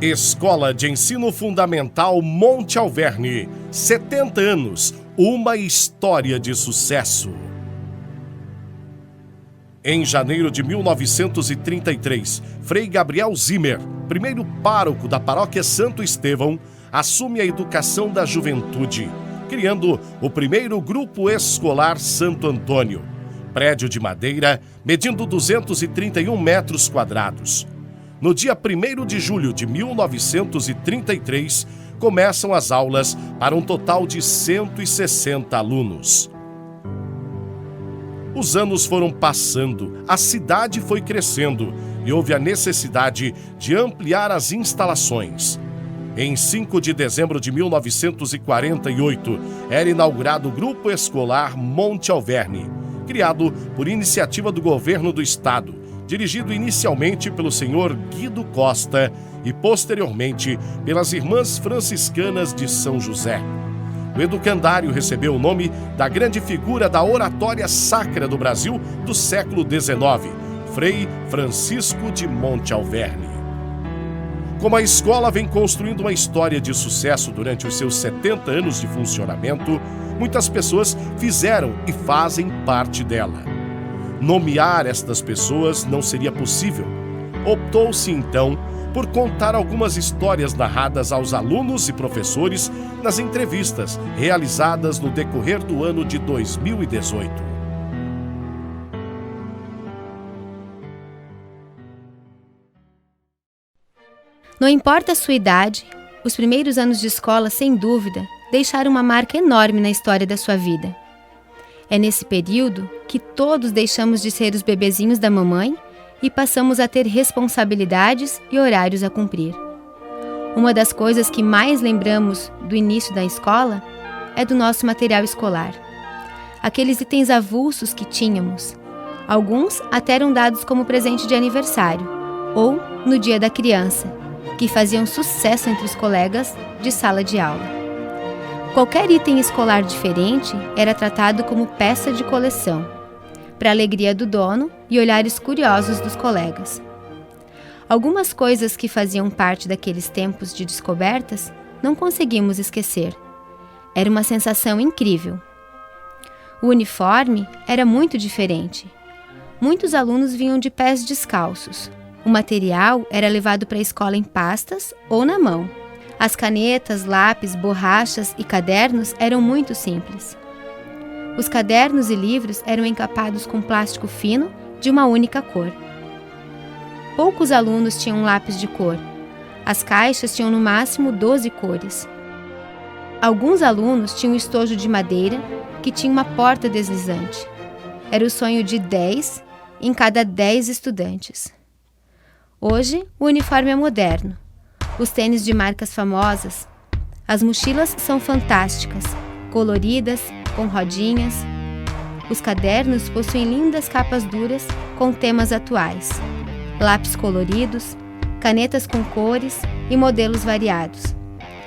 Escola de Ensino Fundamental Monte Alverne, 70 anos, uma história de sucesso. Em janeiro de 1933, Frei Gabriel Zimmer, primeiro pároco da paróquia Santo Estevão, assume a educação da juventude, criando o primeiro grupo escolar Santo Antônio, prédio de madeira, medindo 231 metros quadrados. No dia 1º de julho de 1933, começam as aulas para um total de 160 alunos. Os anos foram passando, a cidade foi crescendo e houve a necessidade de ampliar as instalações. Em 5 de dezembro de 1948, era inaugurado o Grupo Escolar Monte Alverne, criado por iniciativa do governo do estado, dirigido inicialmente pelo senhor Guido Costa e posteriormente pelas Irmãs Franciscanas de São José. O educandário recebeu o nome da grande figura da oratória sacra do Brasil do século XIX, Frei Francisco de Monte Alverne. Como a escola vem construindo uma história de sucesso durante os seus 70 anos de funcionamento, muitas pessoas fizeram e fazem parte dela. Nomear estas pessoas não seria possível. Optou-se, então, por contar algumas histórias narradas aos alunos e professores nas entrevistas realizadas no decorrer do ano de 2018. Não importa a sua idade, os primeiros anos de escola, sem dúvida, deixaram uma marca enorme na história da sua vida. É nesse período que todos deixamos de ser os bebezinhos da mamãe e passamos a ter responsabilidades e horários a cumprir. Uma das coisas que mais lembramos do início da escola é do nosso material escolar. Aqueles itens avulsos que tínhamos. Alguns até eram dados como presente de aniversário ou no Dia da Criança, que faziam sucesso entre os colegas de sala de aula. Qualquer item escolar diferente era tratado como peça de coleção, para a alegria do dono e olhares curiosos dos colegas. Algumas coisas que faziam parte daqueles tempos de descobertas não conseguimos esquecer. Era uma sensação incrível. O uniforme era muito diferente. Muitos alunos vinham de pés descalços. O material era levado para a escola em pastas ou na mão. As canetas, lápis, borrachas e cadernos eram muito simples. Os cadernos e livros eram encapados com plástico fino de uma única cor. Poucos alunos tinham lápis de cor. As caixas tinham no máximo 12 cores. Alguns alunos tinham estojo de madeira que tinha uma porta deslizante. Era o sonho de 10 em cada 10 estudantes. Hoje, o uniforme é moderno. Os tênis de marcas famosas. As mochilas são fantásticas, coloridas, com rodinhas. Os cadernos possuem lindas capas duras com temas atuais. Lápis coloridos, canetas com cores e modelos variados.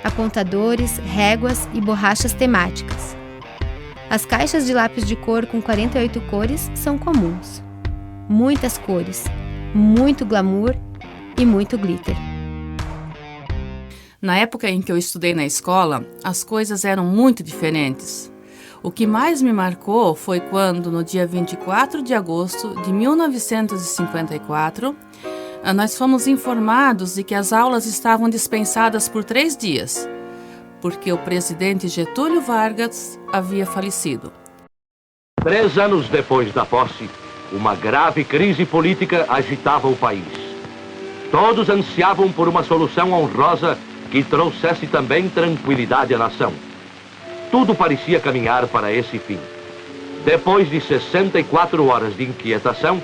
Apontadores, réguas e borrachas temáticas. As caixas de lápis de cor com 48 cores são comuns. Muitas cores, muito glamour e muito glitter. Na época em que eu estudei na escola, as coisas eram muito diferentes. O que mais me marcou foi quando, no dia 24 de agosto de 1954, nós fomos informados de que as aulas estavam dispensadas por 3 dias, porque o presidente Getúlio Vargas havia falecido. 3 anos depois da posse, uma grave crise política agitava o país. Todos ansiavam por uma solução honrosa que trouxesse também tranquilidade à nação. Tudo parecia caminhar para esse fim. Depois de 64 horas de inquietação,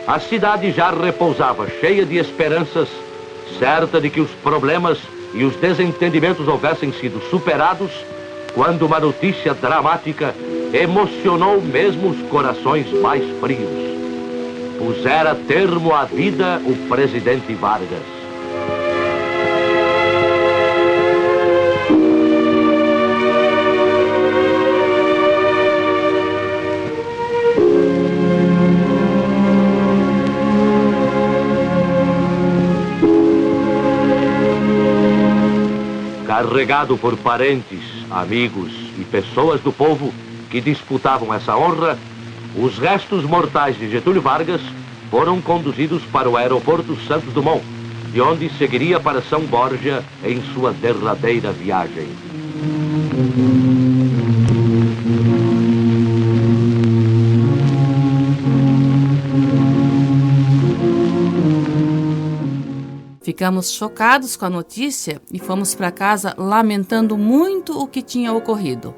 a cidade já repousava cheia de esperanças, certa de que os problemas e os desentendimentos houvessem sido superados, quando uma notícia dramática emocionou mesmo os corações mais frios. Pusera termo à vida o presidente Vargas. carregado por parentes, amigos e pessoas do povo que disputavam essa honra, os restos mortais de Getúlio Vargas foram conduzidos para o aeroporto Santos Dumont, de onde seguiria para São Borja em sua derradeira viagem. Ficamos chocados com a notícia e fomos para casa lamentando muito o que tinha ocorrido.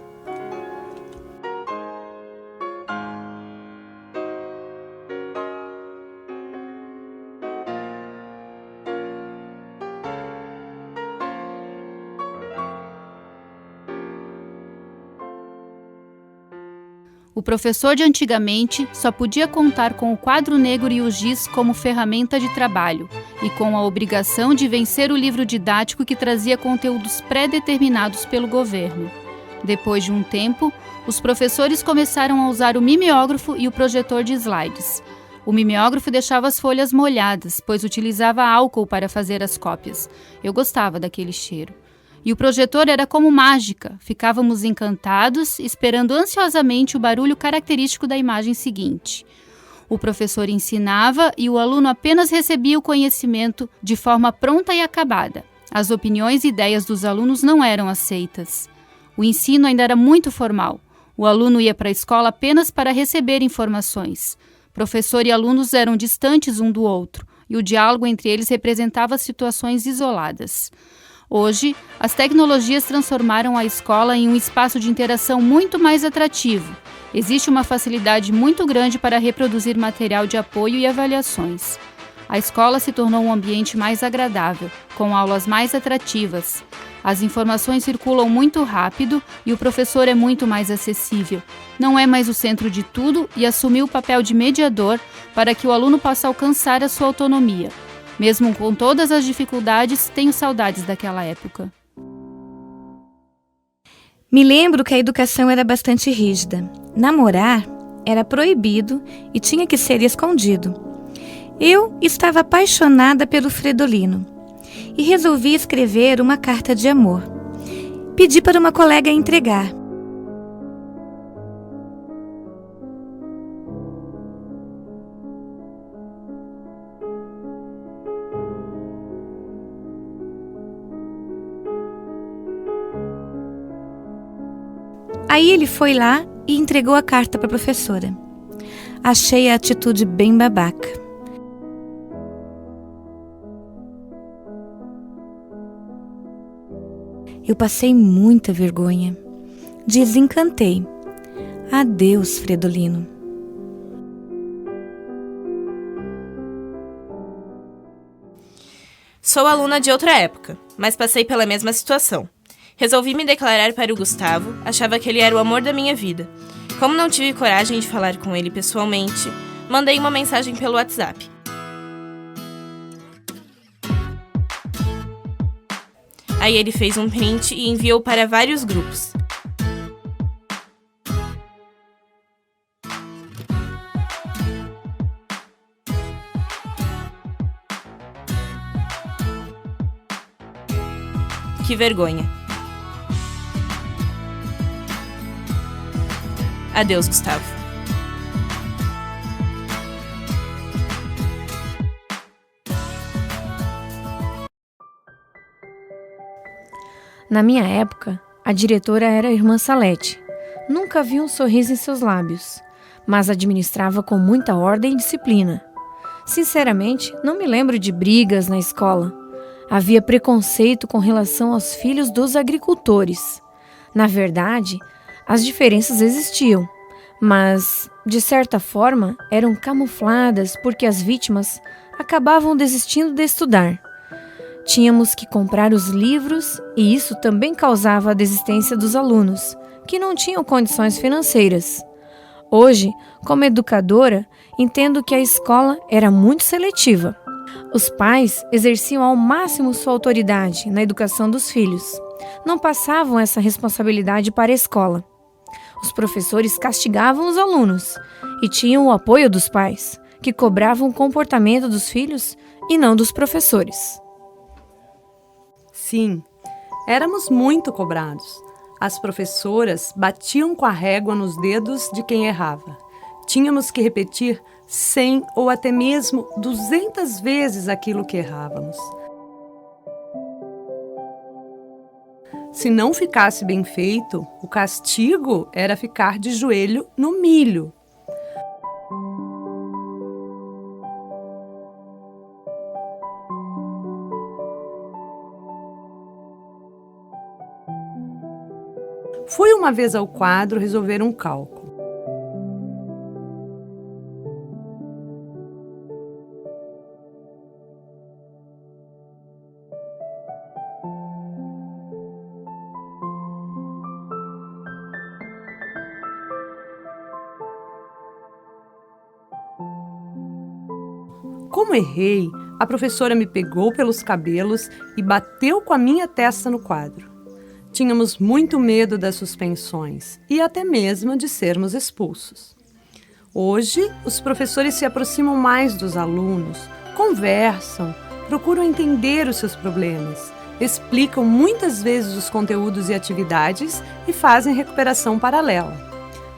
O professor de antigamente só podia contar com o quadro negro e o giz como ferramenta de trabalho e com a obrigação de vencer o livro didático que trazia conteúdos pré-determinados pelo governo. Depois de um tempo, os professores começaram a usar o mimeógrafo e o projetor de slides. O mimeógrafo deixava as folhas molhadas, pois utilizava álcool para fazer as cópias. Eu gostava daquele cheiro. E o projetor era como mágica. Ficávamos encantados, esperando ansiosamente o barulho característico da imagem seguinte. O professor ensinava e o aluno apenas recebia o conhecimento de forma pronta e acabada. As opiniões e ideias dos alunos não eram aceitas. O ensino ainda era muito formal. O aluno ia para a escola apenas para receber informações. Professor e alunos eram distantes um do outro, e o diálogo entre eles representava situações isoladas. Hoje, as tecnologias transformaram a escola em um espaço de interação muito mais atrativo. Existe uma facilidade muito grande para reproduzir material de apoio e avaliações. A escola se tornou um ambiente mais agradável, com aulas mais atrativas. As informações circulam muito rápido e o professor é muito mais acessível. Não é mais o centro de tudo e assumiu o papel de mediador para que o aluno possa alcançar a sua autonomia. Mesmo com todas as dificuldades, tenho saudades daquela época. Me lembro que a educação era bastante rígida. Namorar era proibido e tinha que ser escondido. Eu estava apaixonada pelo Fredolino e resolvi escrever uma carta de amor. Pedi para uma colega entregar. Aí ele foi lá e entregou a carta para a professora. Achei a atitude bem babaca. Eu passei muita vergonha. Desencantei. Adeus, Fredolino. Sou aluna de outra época, mas passei pela mesma situação. Resolvi me declarar para o Gustavo, achava que ele era o amor da minha vida. Como não tive coragem de falar com ele pessoalmente, mandei uma mensagem pelo WhatsApp. Aí ele fez um print e enviou para vários grupos. Que vergonha. Adeus, Gustavo. Na minha época, a diretora era a irmã Salete. Nunca vi um sorriso em seus lábios, mas administrava com muita ordem e disciplina. Sinceramente, não me lembro de brigas na escola. Havia preconceito com relação aos filhos dos agricultores. Na verdade, as diferenças existiam, mas, de certa forma, eram camufladas porque as vítimas acabavam desistindo de estudar. Tínhamos que comprar os livros e isso também causava a desistência dos alunos, que não tinham condições financeiras. Hoje, como educadora, entendo que a escola era muito seletiva. Os pais exerciam ao máximo sua autoridade na educação dos filhos. Não passavam essa responsabilidade para a escola. Os professores castigavam os alunos e tinham o apoio dos pais, que cobravam o comportamento dos filhos e não dos professores. Sim, Éramos muito cobrados. As professoras batiam com a régua nos dedos de quem errava. Tínhamos que repetir 100 ou até mesmo 200 vezes aquilo que errávamos. Se não ficasse bem feito, o castigo era ficar de joelho no milho. Fui uma vez ao quadro resolver um cálculo. Como errei, a professora me pegou pelos cabelos e bateu com a minha testa no quadro. Tínhamos muito medo das suspensões e até mesmo de sermos expulsos. Hoje, os professores se aproximam mais dos alunos, conversam, procuram entender os seus problemas, explicam muitas vezes os conteúdos e atividades e fazem recuperação paralela.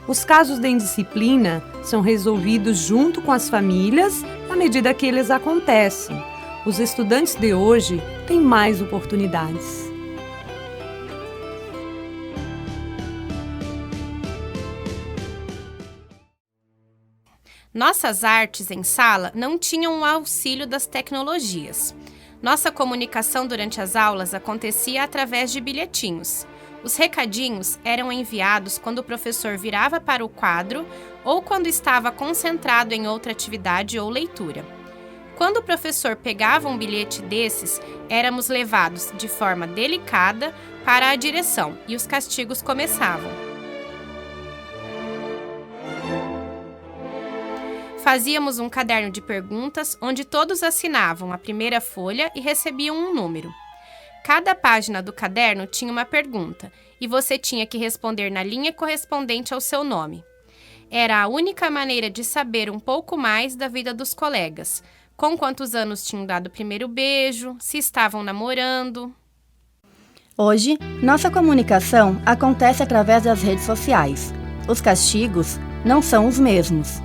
Os casos de indisciplina são resolvidos junto com as famílias à medida que eles acontecem. Os estudantes de hoje têm mais oportunidades. Nossas artes em sala não tinham o auxílio das tecnologias. Nossa comunicação durante as aulas acontecia através de bilhetinhos. Os recadinhos eram enviados quando o professor virava para o quadro ou quando estava concentrado em outra atividade ou leitura. Quando o professor pegava um bilhete desses, éramos levados de forma delicada para a direção e os castigos começavam. Fazíamos um caderno de perguntas onde todos assinavam a primeira folha e recebiam um número. Cada página do caderno tinha uma pergunta e você tinha que responder na linha correspondente ao seu nome. Era a única maneira de saber um pouco mais da vida dos colegas, com quantos anos tinham dado o primeiro beijo, se estavam namorando. Hoje, nossa comunicação acontece através das redes sociais. Os castigos não são os mesmos.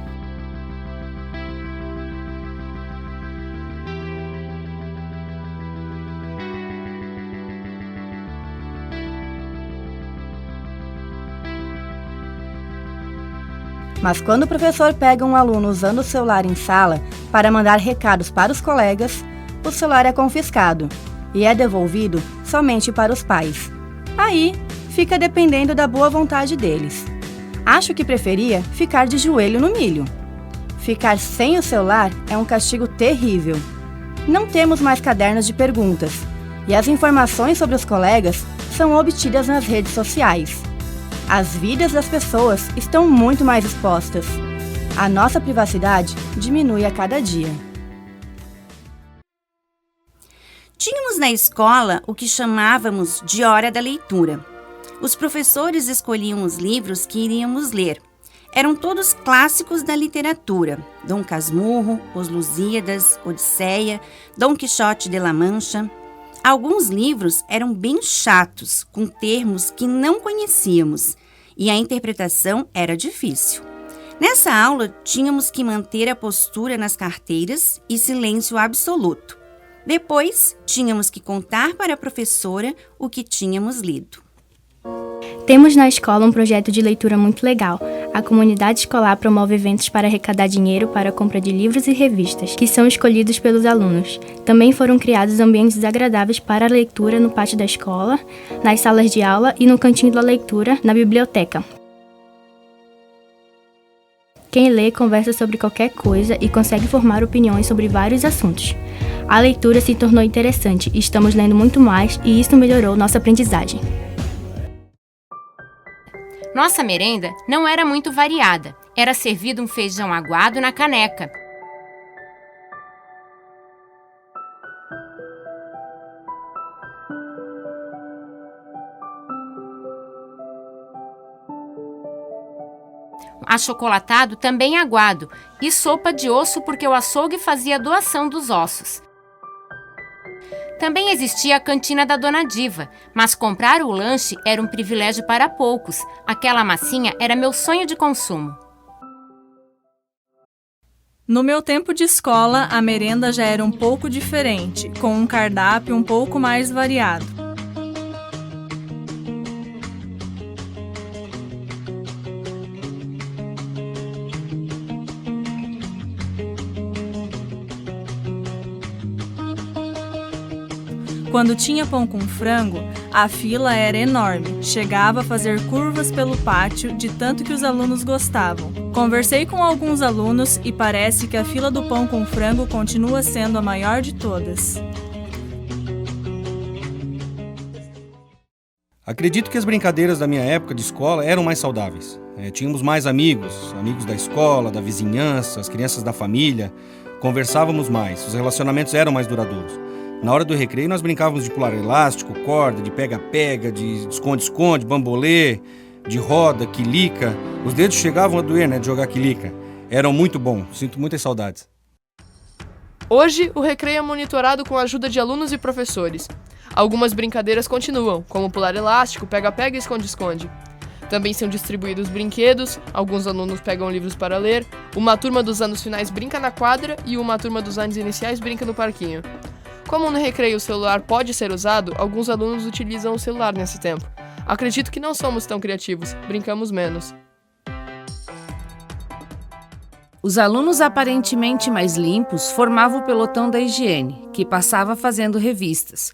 Mas quando o professor pega um aluno usando o celular em sala para mandar recados para os colegas, o celular é confiscado e é devolvido somente para os pais. Aí, fica dependendo da boa vontade deles. Acho que preferia ficar de joelho no milho. Ficar sem o celular é um castigo terrível. Não temos mais cadernos de perguntas e as informações sobre os colegas são obtidas nas redes sociais. As vidas das pessoas estão muito mais expostas. A nossa privacidade diminui a cada dia. Tínhamos na escola o que chamávamos de hora da leitura. Os professores escolhiam os livros que iríamos ler. Eram todos clássicos da literatura: Dom Casmurro, Os Lusíadas, Odisseia, Dom Quixote de La Mancha. Alguns livros eram bem chatos, com termos que não conhecíamos, e a interpretação era difícil. Nessa aula, tínhamos que manter a postura nas carteiras e silêncio absoluto. Depois, tínhamos que contar para a professora o que tínhamos lido. Temos na escola um projeto de leitura muito legal. A comunidade escolar promove eventos para arrecadar dinheiro para a compra de livros e revistas, que são escolhidos pelos alunos. Também foram criados ambientes agradáveis para a leitura no pátio da escola, nas salas de aula e no cantinho da leitura, na biblioteca. Quem lê conversa sobre qualquer coisa e consegue formar opiniões sobre vários assuntos. A leitura se tornou interessante e estamos lendo muito mais e isso melhorou nossa aprendizagem. Nossa merenda não era muito variada. Era servido um feijão aguado na caneca. Achocolatado também aguado e sopa de osso porque o açougue fazia doação dos ossos. Também existia a cantina da Dona Diva, mas comprar o lanche era um privilégio para poucos. Aquela massinha era meu sonho de consumo. No meu tempo de escola, a merenda já era um pouco diferente, com um cardápio um pouco mais variado. Quando tinha pão com frango, a fila era enorme, chegava a fazer curvas pelo pátio de tanto que os alunos gostavam. Conversei com alguns alunos e parece que a fila do pão com frango continua sendo a maior de todas. Acredito que as brincadeiras da minha época de escola eram mais saudáveis. Tínhamos mais amigos da escola, da vizinhança, as crianças da família. Conversávamos mais, os relacionamentos eram mais duradouros. Na hora do recreio, nós brincávamos de pular elástico, corda, de pega-pega, de esconde-esconde, bambolê, de roda, quilica. Os dedos chegavam a doer, de jogar quilica. Eram muito bom, sinto muitas saudades. Hoje, o recreio é monitorado com a ajuda de alunos e professores. Algumas brincadeiras continuam, como pular elástico, pega-pega e esconde-esconde. Também são distribuídos brinquedos, alguns alunos pegam livros para ler, uma turma dos anos finais brinca na quadra e uma turma dos anos iniciais brinca no parquinho. Como no recreio o celular pode ser usado, alguns alunos utilizam o celular nesse tempo. Acredito que não somos tão criativos, brincamos menos. Os alunos aparentemente mais limpos formavam o pelotão da higiene, que passava fazendo revistas.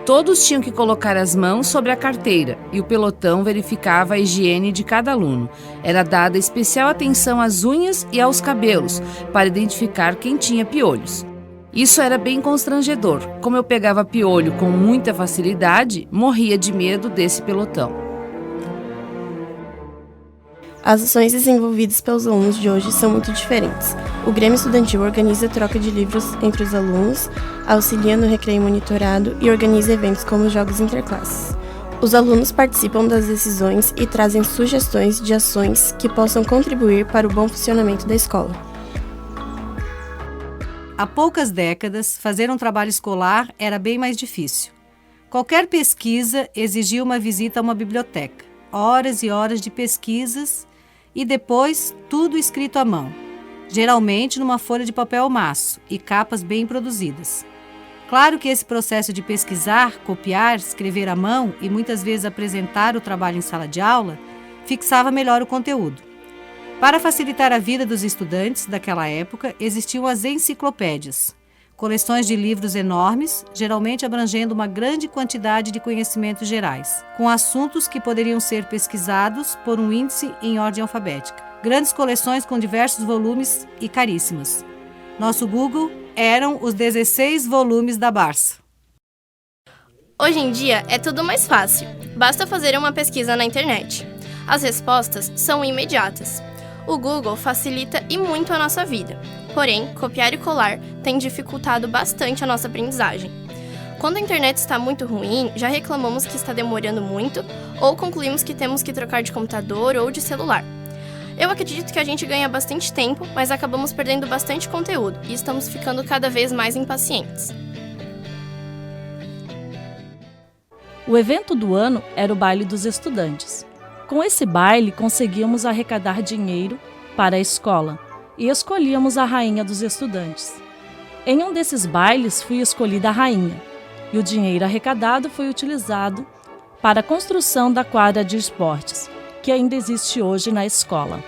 Todos tinham que colocar as mãos sobre a carteira e o pelotão verificava a higiene de cada aluno. Era dada especial atenção às unhas e aos cabelos para identificar quem tinha piolhos. Isso era bem constrangedor. Como eu pegava piolho com muita facilidade, morria de medo desse pelotão. As ações desenvolvidas pelos alunos de hoje são muito diferentes. O Grêmio Estudantil organiza a troca de livros entre os alunos, auxilia no recreio monitorado e organiza eventos como os jogos interclasses. Os alunos participam das decisões e trazem sugestões de ações que possam contribuir para o bom funcionamento da escola. Há poucas décadas, fazer um trabalho escolar era bem mais difícil. Qualquer pesquisa exigia uma visita a uma biblioteca, horas e horas de pesquisas e depois tudo escrito à mão, geralmente numa folha de papel maço e capas bem produzidas. Claro que esse processo de pesquisar, copiar, escrever à mão e muitas vezes apresentar o trabalho em sala de aula, fixava melhor o conteúdo. Para facilitar a vida dos estudantes daquela época, existiam as enciclopédias, coleções de livros enormes, geralmente abrangendo uma grande quantidade de conhecimentos gerais, com assuntos que poderiam ser pesquisados por um índice em ordem alfabética. Grandes coleções com diversos volumes e caríssimas. Nosso Google eram os 16 volumes da Barça. Hoje em dia é tudo mais fácil. Basta fazer uma pesquisa na internet. As respostas são imediatas. O Google facilita e muito a nossa vida. Porém, copiar e colar tem dificultado bastante a nossa aprendizagem. Quando a internet está muito ruim, já reclamamos que está demorando muito ou concluímos que temos que trocar de computador ou de celular. Eu acredito que a gente ganha bastante tempo, mas acabamos perdendo bastante conteúdo e estamos ficando cada vez mais impacientes. O evento do ano era o baile dos estudantes. Com esse baile, conseguíamos arrecadar dinheiro para a escola e escolhíamos a rainha dos estudantes. Em um desses bailes, fui escolhida a rainha e o dinheiro arrecadado foi utilizado para a construção da quadra de esportes, que ainda existe hoje na escola.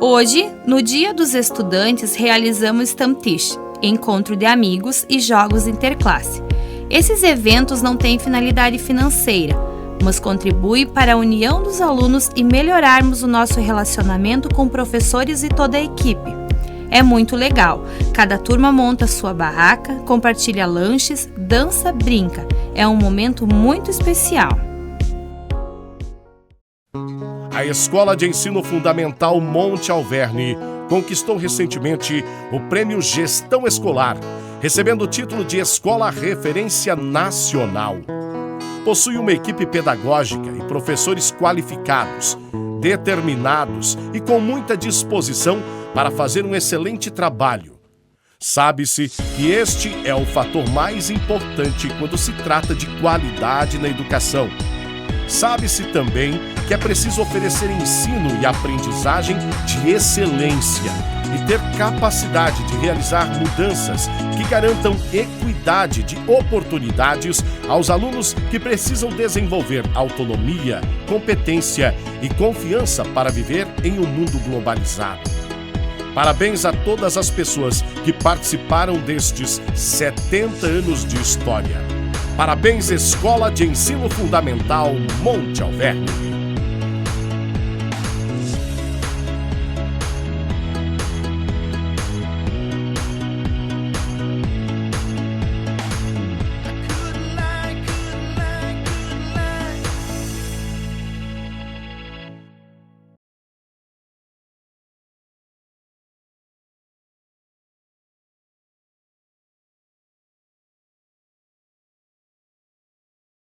Hoje, no Dia dos Estudantes, realizamos Stammtisch, encontro de amigos e jogos interclasse. Esses eventos não têm finalidade financeira, mas contribuem para a união dos alunos e melhorarmos o nosso relacionamento com professores e toda a equipe. É muito legal. Cada turma monta sua barraca, compartilha lanches, dança, brinca. É um momento muito especial. A Escola de Ensino Fundamental Monte Alverne conquistou recentemente o Prêmio Gestão Escolar, recebendo o título de Escola Referência Nacional. possui uma equipe pedagógica e professores qualificados, determinados e com muita disposição para fazer um excelente trabalho. Sabe-se que este é o fator mais importante quando se trata de qualidade na educação. Sabe-se também que é preciso oferecer ensino e aprendizagem de excelência e ter capacidade de realizar mudanças que garantam equidade de oportunidades aos alunos que precisam desenvolver autonomia, competência e confiança para viver em um mundo globalizado. Parabéns a todas as pessoas que participaram destes 70 anos de história. Parabéns, Escola de Ensino Fundamental Monte Alverne.